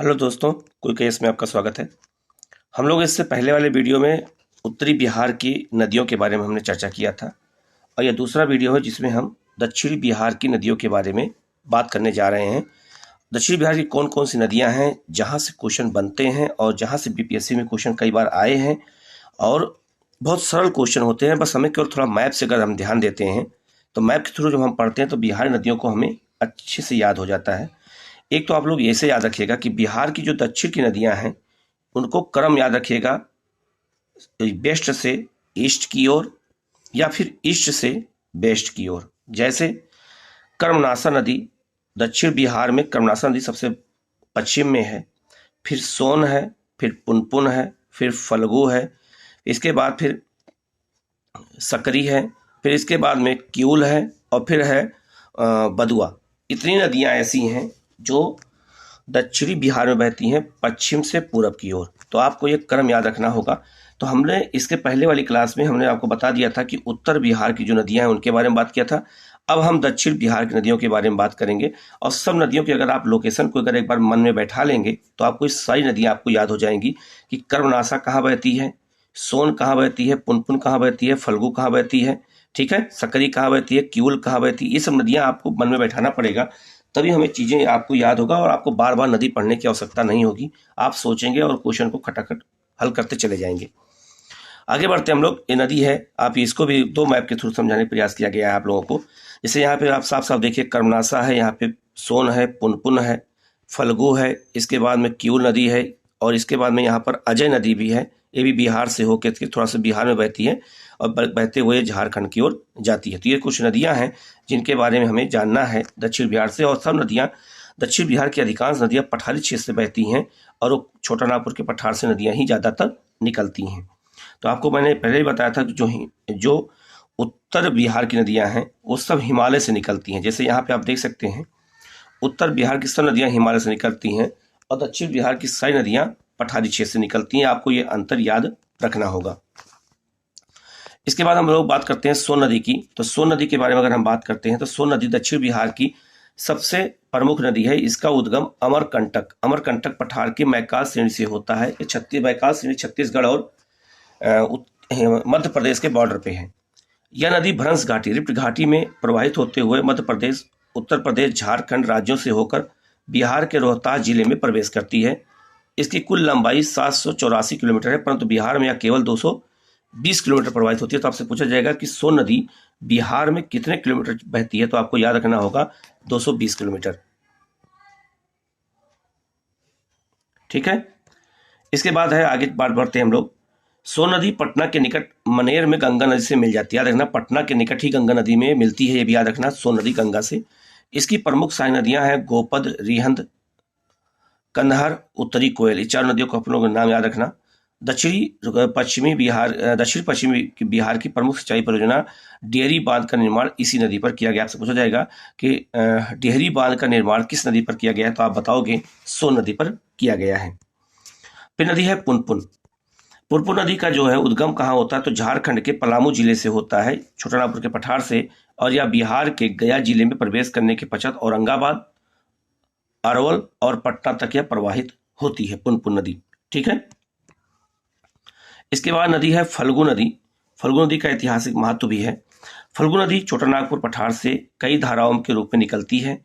Hello दोस्तों, कुल case में आपका स्वागत है। हम लोग इससे पहले वाले वीडियो में उत्तरी बिहार की नदियों के बारे में हमने चर्चा किया था और यह दूसरा वीडियो है जिसमें हम दक्षिणी बिहार की नदियों के बारे में बात करने जा रहे हैं। दक्षिणी बिहार की कौन कौन सी नदियां हैं जहां से क्वेश्चन बनते हैं और जहां से बीपीएससी में क्वेश्चन कई बार आए हैं और बहुत सरल क्वेश्चन होते हैं। बस हमें केवल थोड़ा मैप से अगर हम ध्यान देते हैं तो मैप के थ्रू जब हम पढ़ते हैं तो बिहार नदियों को हमें अच्छे से याद हो जाता है। एक तो आप लोग ऐसे याद रखिएगा कि बिहार की जो दक्षिण की नदियां हैं उनको क्रम याद रखिएगा, वेस्ट से ईस्ट की ओर या फिर ईस्ट से वेस्ट की ओर। जैसे कर्मनाशा नदी, दक्षिण बिहार में कर्मनाशा नदी सबसे पश्चिम में है, फिर सोन है, फिर पुनपुन है, फिर फल्गु है, इसके बाद फिर सकरी है, फिर इसके बाद में क्यूल है और फिर है बदुआ। इतनी नदियां ऐसी हैं जो दक्षिणी बिहार में बहती हैं पश्चिम से पूरब की ओर। तो आपको ये क्रम याद रखना होगा। तो हमने इसके पहले वाली क्लास में हमने आपको बता दिया था कि उत्तर बिहार की जो नदियां हैं उनके बारे में बात किया था। अब हम दक्षिण बिहार की नदियों के बारे में बात करेंगे और सब नदियों की अगर आप लोकेशन को अगर एक बार मन में बैठा लेंगे तो आपको इस सारी नदियां आपको याद हो जाएंगी कि कर्मनाशा कहाँ बहती है, सोन कहाँ बहती है, पुनपुन कहाँ बहती है, फल्गु कहाँ बहती है, ठीक है, सकरी कहाँ बहती है, क्यूल कहाँ बहती है। ये सब नदियां आपको मन में बैठाना पड़ेगा, तभी हमें चीजें आपको याद होगा और आपको बार बार नदी पढ़ने की आवश्यकता नहीं होगी। आप सोचेंगे और क्वेश्चन को खटाखट हल करते चले जाएंगे। आगे बढ़ते हम लोग। ये नदी है, आप इसको भी दो मैप के थ्रू समझाने का प्रयास किया गया है आप लोगों को। जैसे यहाँ पे आप साफ साफ देखिए, कर्मनाशा है, यहाँ पे सोन है, पुनपुन है, फल्गु है, इसके बाद में क्यूल नदी है और इसके बाद में यहाँ पर अजय नदी भी है। ये भी बिहार से होकर थोड़ा सा बिहार में बहती है और बहते हुए झारखंड की ओर जाती है। तो ये कुछ नदियां हैं जिनके बारे में हमें जानना है दक्षिण बिहार से। और सब नदियां, दक्षिण बिहार की अधिकांश नदियां पठारी क्षेत्र से बहती हैं और वो छोटा नागपुर के पठार से नदियां ही ज़्यादातर निकलती हैं। तो आपको मैंने पहले ही बताया था कि जो उत्तर बिहार की नदियां हैं वो सब हिमालय से निकलती हैं। जैसे यहाँ पे आप देख सकते हैं, उत्तर बिहार की सब नदियां हिमालय से निकलती हैं और दक्षिण बिहार की सारी नदियां पठारी क्षेत्र से निकलती हैं। आपको ये अंतर याद रखना होगा। इसके बाद हम लोग बात करते हैं सोन नदी की। तो सोन नदी के बारे में अगर हम बात करते हैं तो सोन नदी दक्षिण बिहार की सबसे प्रमुख नदी है। इसका उद्गम अमरकंटक पठार की मैकाल श्रेणी से होता है। ये मैकाल श्रेणी छत्तीसगढ़ और मध्य प्रदेश के बॉर्डर पे है। यह नदी भ्रंश घाटी, रिफ्ट घाटी में प्रवाहित होते हुए मध्य प्रदेश, उत्तर प्रदेश, झारखंड राज्यों से होकर बिहार के रोहतास जिले में प्रवेश करती है। इसकी कुल लंबाई 784 किलोमीटर है, परंतु बिहार में यह केवल 220 किलोमीटर प्रवाहित होती है। तो आपसे पूछा जाएगा कि सोन नदी बिहार में कितने किलोमीटर बहती है, तो आपको याद रखना होगा 220 किलोमीटर। ठीक है, इसके बाद है, आगे बात बढ़ते हैं हम लोग। सोन नदी पटना के निकट मनेर में गंगा नदी से मिल जाती है। याद रखना, पटना के निकट ही गंगा नदी में मिलती है, ये भी याद रखना, सोन नदी गंगा से। इसकी प्रमुख सहायक नदियां हैं गोपद, रिहंद, कंदहार, उत्तरी कोयल। ये चार नदियों को अपनों का नाम याद रखना। दक्षिण पश्चिमी बिहार की प्रमुख सिंचाई परियोजना डेहरी बांध का निर्माण इसी नदी पर किया गया। आपसे पूछा जाएगा कि डेहरी बांध का निर्माण किस नदी पर किया गया है, तो आप बताओगे सोन नदी पर किया गया है। फिर नदी है पुनपुन। पुनपुन नदी का जो है उद्गम कहाँ होता है, तो झारखंड के पलामू जिले से होता है, छोटानागपुर के पठार से, और यह बिहार के गया जिले में प्रवेश करने के पश्चात औरंगाबाद, अरवल और पटना तक यह प्रवाहित होती है पुनपुन नदी। ठीक है, इसके बाद नदी है फल्गु नदी। फल्गु नदी का ऐतिहासिक महत्व भी है। फल्गु नदी छोटानागपुर पठार से कई धाराओं के रूप में निकलती है।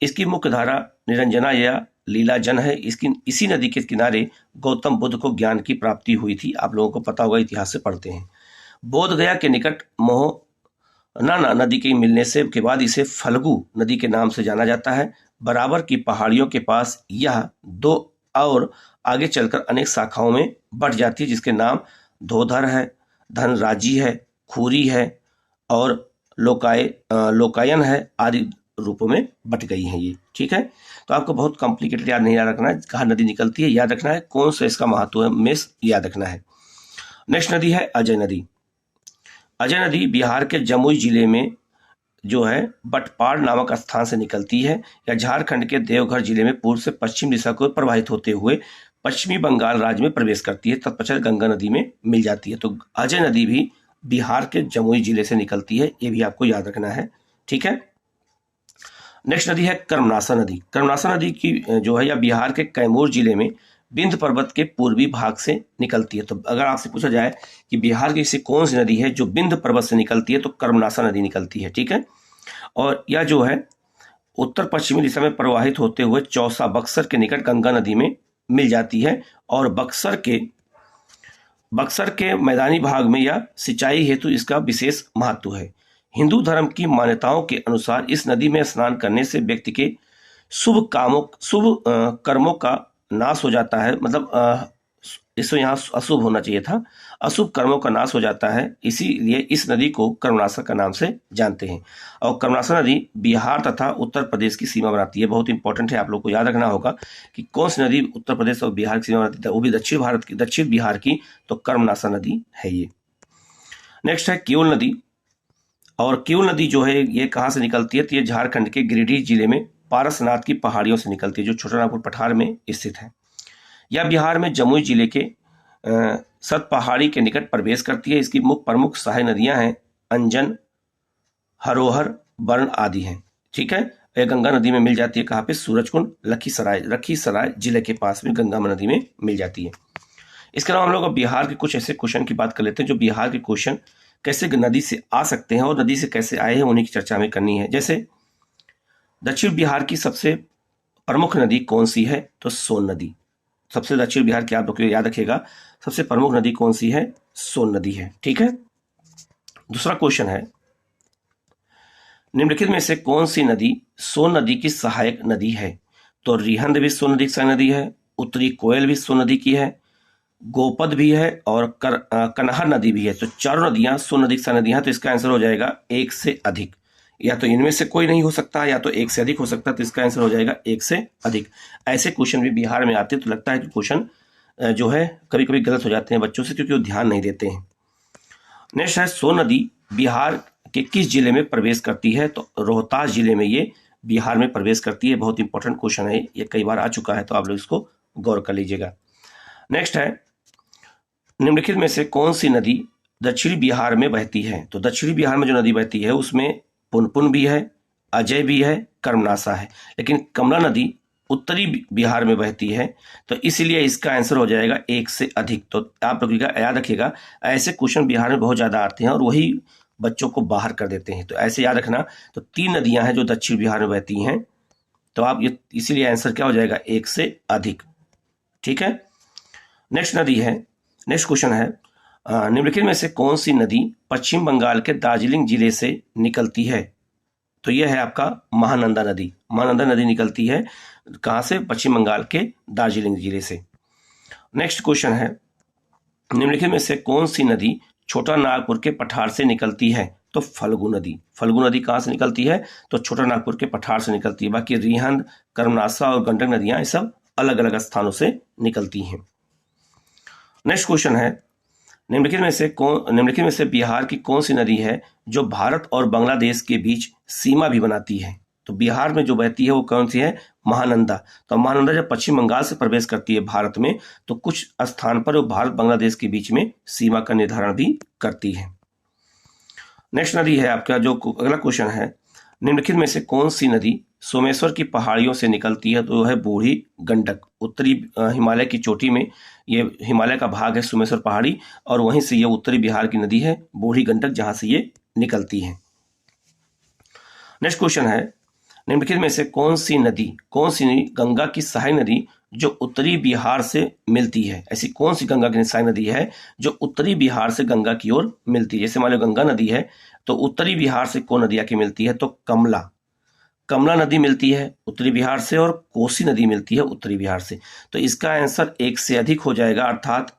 इसकी मुख्य धारा निरंजना या लीलाजन है। इसी नदी के किनारे गौतम बुद्ध को ज्ञान की प्राप्ति हुई थी। आप लोगों को पता होगा, इतिहास से पढ़ते हैं। बोध गया के निकट मोहना नदी के मिलने से के बाद इसे फल्गु नदी के नाम से जाना जाता है। बराबर की पहाड़ियों के पास यह दो और आगे चलकर अनेक शाखाओं में बढ़ जाती है, जिसके नाम धोधर है, धनराजी है, खूरी है और लोकायन है आदि रूपों में बट गई हैं ये। ठीक है, तो आपको बहुत कॉम्प्लिकेटेड याद नहीं याद रखना है कहाँ नदी निकलती है, याद रखना है कौन सा इसका महत्व है, मेष याद रखना है। नेक्स्ट नदी है अजय नदी। अजय नदी बिहार के जमुई जिले में जो है बटपाड़ नामक स्थान से निकलती है। यह झारखंड के देवघर जिले में पूर्व से पश्चिम दिशा को प्रवाहित होते हुए पश्चिमी बंगाल राज्य में प्रवेश करती है, तत्पश्चात गंगा नदी में मिल जाती है। तो अजय नदी भी बिहार के जमुई जिले से निकलती है, ये भी आपको याद रखना है। ठीक है, नेक्स्ट नदी है कर्मनासा नदी। कर्मनासा नदी की जो है या बिहार के कैमूर जिले में विंध्य पर्वत के पूर्वी भाग से निकलती है। तो अगर आपसे पूछा जाए कि बिहार की ऐसी कौन सी नदी है जो विंध्य पर्वत से निकलती है, तो कर्मनासा नदी निकलती है। ठीक है, और यह जो है उत्तर पश्चिमी दिशा में प्रवाहित होते हुए चौसा बक्सर के निकट गंगा नदी में मिल जाती है, और बक्सर के मैदानी भाग में यह सिंचाई हेतु इसका विशेष महत्व है। हिंदू धर्म की मान्यताओं के अनुसार इस नदी में स्नान करने से व्यक्ति के शुभ कर्मों का नाश हो जाता है। मतलब इसमें यहाँ अशुभ होना चाहिए था, अशुभ कर्मों का नाश हो जाता है, इसीलिए इस नदी को कर्मनासा का नाम से जानते हैं। और कर्मनासा नदी बिहार तथा उत्तर प्रदेश की सीमा बनाती है। बहुत इंपॉर्टेंट है, आप लोग को याद रखना होगा कि कौन सी नदी उत्तर प्रदेश और बिहार की सीमा बनाती है, वो भी दक्षिण बिहार की, तो कर्मनासा नदी है ये। नेक्स्ट है किऊल नदी। और किऊल नदी जो है ये कहाँ से निकलती है, तो ये झारखंड के गिरिडीह जिले में पारसनाथ की पहाड़ियों से निकलती है, जो छोटानागपुर पठार में स्थित है। यह बिहार में जमुई जिले के सत पहाड़ी के निकट प्रवेश करती है। इसकी प्रमुख सहायक नदियां हैं अंजन, हरोहर, बर्न आदि हैं। ठीक है, यह गंगा नदी में मिल जाती है। कहाँ पे, सूरजकुंड, लखीसराय जिले के पास में गंगा नदी में मिल जाती है। इसके अलावा हम लोग बिहार के कुछ ऐसे क्वेश्चन की बात कर लेते हैं जो बिहार के क्वेश्चन कैसे नदी से आ सकते हैं और नदी से कैसे आए हैं, उन्हीं की चर्चा हमें करनी है। जैसे दक्षिण बिहार की सबसे प्रमुख नदी कौन सी है, तो सोन नदी। सबसे दक्षिण बिहार की आप लोग याद रखिएगा, सबसे प्रमुख नदी कौन सी है, सोन नदी है। ठीक है, दूसरा क्वेश्चन है, निम्नलिखित में से कौन सी नदी सोन नदी की सहायक नदी है, तो रिहंद भी सोन नदी की सहायक नदी है, उत्तरी कोयल भी सोन नदी की है, गोपद भी है, और कनहर नदी भी है। तो चारों नदियां सोन नदी की सहायक नदियां हैं। तो इसका आंसर हो जाएगा एक से अधिक, या तो इनमें से कोई नहीं हो सकता या तो एक से अधिक हो सकता है। तो इसका आंसर हो जाएगा एक से अधिक। ऐसे क्वेश्चन भी बिहार में आते हैं, तो लगता है कि क्वेश्चन जो है कभी कभी गलत हो जाते हैं बच्चों से, क्योंकि वो ध्यान नहीं देते हैं। नेक्स्ट है, सोन नदी बिहार के किस जिले में प्रवेश करती है, तो रोहतास जिले में ये बिहार में प्रवेश करती है। बहुत इंपॉर्टेंट क्वेश्चन है, ये कई बार आ चुका है, तो आप लोग इसको गौर कर लीजिएगा। नेक्स्ट है, निम्नलिखित में से कौन सी नदी दक्षिणी बिहार में बहती है, तो दक्षिणी बिहार में जो नदी बहती है उसमें पुनपुन भी है, अजय भी है, कर्मनासा है, लेकिन कमला नदी उत्तरी बिहार में बहती है। तो इसीलिए इसका आंसर हो जाएगा एक से अधिक। तो आप लोग याद रखिएगा, ऐसे क्वेश्चन बिहार में बहुत ज्यादा आते हैं और वही बच्चों को बाहर कर देते हैं। तो ऐसे याद रखना, तो 3 नदियां हैं जो दक्षिण बिहार में बहती हैं, तो आप ये इसीलिए आंसर क्या हो जाएगा, एक से अधिक। ठीक है, नेक्स्ट क्वेश्चन है, निम्नलिखित में से कौन सी नदी पश्चिम बंगाल के दार्जिलिंग जिले से निकलती है, तो यह है आपका महानंदा नदी। महानंदा नदी निकलती है कहां से, पश्चिम बंगाल के दार्जिलिंग जिले से। नेक्स्ट क्वेश्चन है, निम्नलिखित में से कौन सी नदी छोटा नागपुर के पठार से निकलती है, तो फल्गु नदी। फल्गु नदी कहां से निकलती है, तो छोटा नागपुर के पठार से निकलती है। बाकी रिहंद, कर्मनासा और गंडक नदियां ये सब अलग अलग स्थानों से निकलती हैं। नेक्स्ट क्वेश्चन है, निम्नलिखित में से बिहार की कौन सी नदी है जो भारत और बांग्लादेश के बीच सीमा भी बनाती है, तो बिहार में जो बहती है वो कौन सी है, महानंदा। तो महानंदा जब पश्चिम बंगाल से प्रवेश करती है भारत में, तो कुछ स्थान पर वो भारत बांग्लादेश के बीच में सीमा का निर्धारण भी करती है। नेक्स्ट नदी है आपका, जो अगला क्वेश्चन है, निम्नलिखित में से कौन सी नदी सोमेश्वर की पहाड़ियों से निकलती है, तो है बूढ़ी गंडक। उत्तरी हिमालय की चोटी में, ये हिमालय का भाग है सोमेश्वर पहाड़ी, और वहीं से ये उत्तरी बिहार की नदी है बूढ़ी गंडक, जहां से ये निकलती है। नेक्स्ट क्वेश्चन है, निम्नलिखित में से कौन सी गंगा की सहायक नदी जो उत्तरी बिहार से मिलती है। ऐसी कौन सी गंगा की सहायक नदी है जो उत्तरी बिहार से गंगा की ओर मिलती है। जैसे मान लो गंगा नदी है, तो उत्तरी बिहार से कौन नदी आके मिलती है, तो कमला नदी मिलती है उत्तरी बिहार से, और कोसी नदी मिलती है उत्तरी बिहार से। तो इसका आंसर एक से अधिक हो जाएगा, अर्थात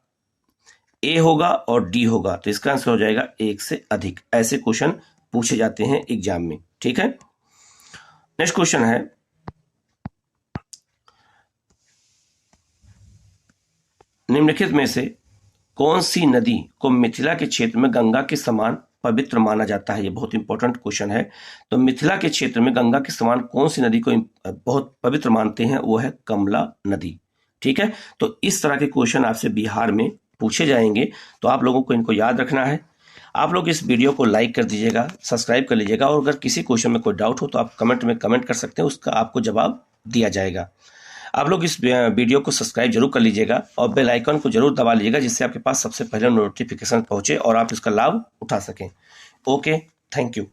ए होगा और डी होगा। तो इसका आंसर हो जाएगा एक से अधिक। ऐसे क्वेश्चन पूछे जाते हैं एग्जाम में। ठीक है, नेक्स्ट क्वेश्चन है, निम्नलिखित में से कौन सी नदी को मिथिला के क्षेत्र में गंगा के समान पवित्र माना जाता है। ये बहुत इंपॉर्टेंट क्वेश्चन है। तो मिथिला के क्षेत्र में गंगा के समान कौन सी नदी को बहुत पवित्र मानते हैं, वो है कमला नदी। ठीक है, तो इस तरह के क्वेश्चन आपसे बिहार में पूछे जाएंगे, तो आप लोगों को इनको याद रखना है। आप लोग इस वीडियो को लाइक कर दीजिएगा, सब्सक्राइब कर लीजिएगा, और अगर किसी क्वेश्चन में कोई डाउट हो तो आप कमेंट में कमेंट कर सकते हैं, उसका आपको जवाब दिया जाएगा। आप लोग इस वीडियो को सब्सक्राइब जरूर कर लीजिएगा और बेल आइकन को जरूर दबा लीजिएगा, जिससे आपके पास सबसे पहले नोटिफिकेशन पहुंचे और आप इसका लाभ उठा सकें। Okay, thank you.